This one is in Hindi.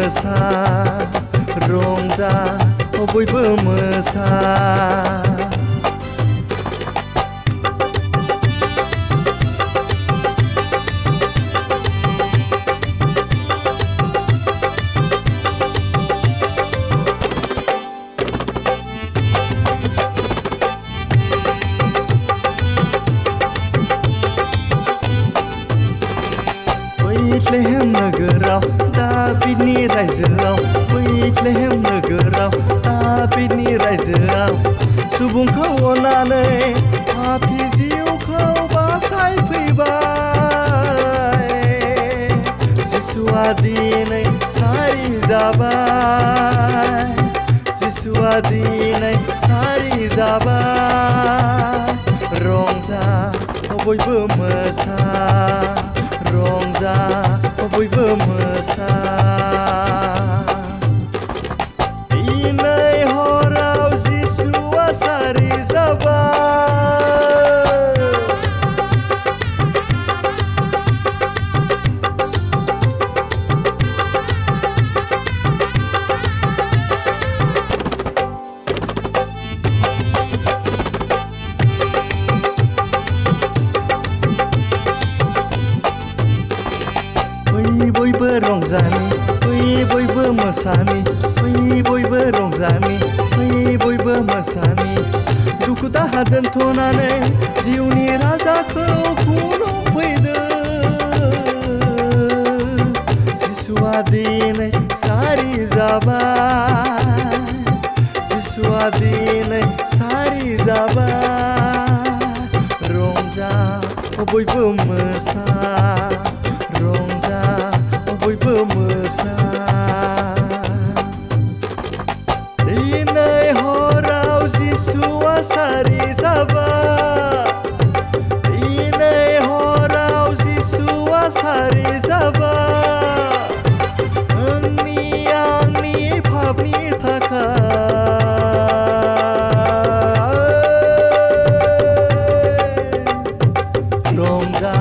मोसा रंजा बयबो मोसा बैथलेहेम नोगोराव दाबिदनि रायजोआव बैथलेहेम नोगोराव दाबिदनि रायजोआव सुबुंखौ अननानै पापि जिउखौ बासायफैबाय जिसुआ दिनै सारि जाबाय जिसुआ दिनै सारि जाबाय रंजा बयबो मोसा रंजा बयबो मोसा दिनै हराव जिसुआ सारि जाबाय बयबो रंजानि बयबो मोसानि बयबो रंजानि बयबो मोसानि दुखु दाहा दोनथ'नानै जिउनि राजाखौ खुलुमफैदो जिसुआ दिनै सारि जाबाय जिसुआ दिनै सारि जाबाय रंजा बयबो मोसा रंजा बयबो मोसा दिनै हराव जिसुआ सारि जाबाय दिनै हराव जिसुआ सारि जाबाय आंनि पापनि थाखाय रंजा